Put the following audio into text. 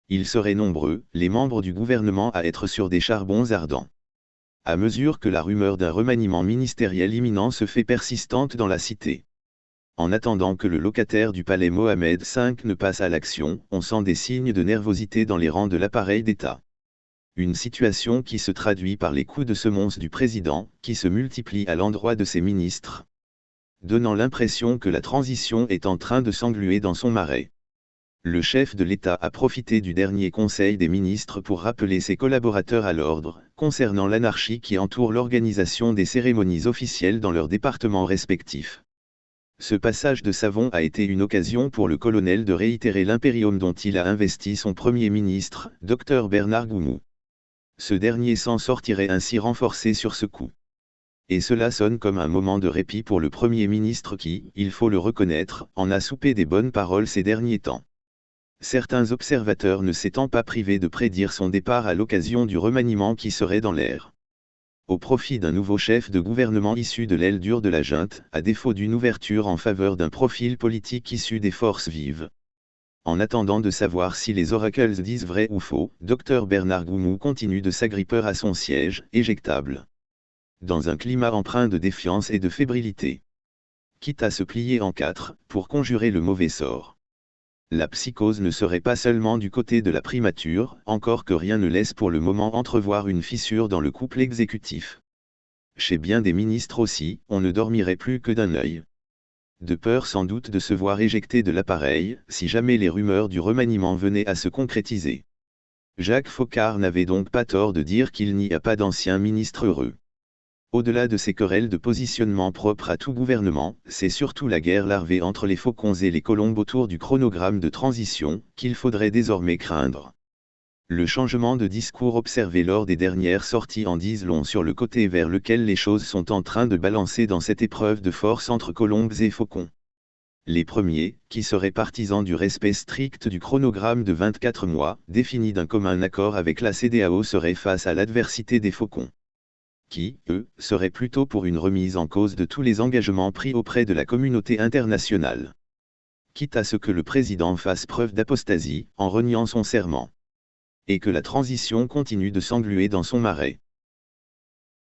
Ils seraient nombreux, les membres du gouvernement à être sur des charbons ardents. À mesure que la rumeur d'un remaniement ministériel imminent se fait persistante dans la cité. En attendant que le locataire du palais Mohamed V ne passe à l'action, on sent des signes de nervosité dans les rangs de l'appareil d'État. Une situation qui se traduit par les coups de semonce du président, qui se multiplient à l'endroit de ses ministres, donnant l'impression que la transition est en train de s'engluer dans son marais. Le chef de l'État a profité du dernier Conseil des ministres pour rappeler ses collaborateurs à l'ordre, concernant l'anarchie qui entoure l'organisation des cérémonies officielles dans leurs départements respectifs. Ce passage de savon a été une occasion pour le colonel de réitérer l'impérium dont il a investi son Premier ministre, Dr Bernard Goumou. Ce dernier s'en sortirait ainsi renforcé sur ce coup. Et cela sonne comme un moment de répit pour le Premier ministre qui, il faut le reconnaître, en a soupé des bonnes paroles ces derniers temps. Certains observateurs ne s'étant pas privés de prédire son départ à l'occasion du remaniement qui serait dans l'air. Au profit d'un nouveau chef de gouvernement issu de l'aile dure de la junte, à défaut d'une ouverture en faveur d'un profil politique issu des forces vives. En attendant de savoir si les oracles disent vrai ou faux, Dr Bernard Goumou continue de s'agripper à son siège, éjectable. Dans un climat empreint de défiance et de fébrilité. Quitte à se plier en quatre, pour conjurer le mauvais sort. La psychose ne serait pas seulement du côté de la primature, encore que rien ne laisse pour le moment entrevoir une fissure dans le couple exécutif. Chez bien des ministres aussi, on ne dormirait plus que d'un œil. De peur sans doute de se voir éjecté de l'appareil, si jamais les rumeurs du remaniement venaient à se concrétiser. Jacques Foccart n'avait donc pas tort de dire qu'il n'y a pas d'anciens ministres heureux. Au-delà de ces querelles de positionnement propres à tout gouvernement, c'est surtout la guerre larvée entre les faucons et les colombes autour du chronogramme de transition, qu'il faudrait désormais craindre. Le changement de discours observé lors des dernières sorties en disent long sur le côté vers lequel les choses sont en train de balancer dans cette épreuve de force entre colombes et faucons. Les premiers, qui seraient partisans du respect strict du chronogramme de 24 mois, défini d'un commun accord avec la CEDEAO, seraient face à l'adversité des faucons. Qui, eux, seraient plutôt pour une remise en cause de tous les engagements pris auprès de la communauté internationale. Quitte à ce que le président fasse preuve d'apostasie, en reniant son serment. Et que la transition continue de s'engluer dans son marais.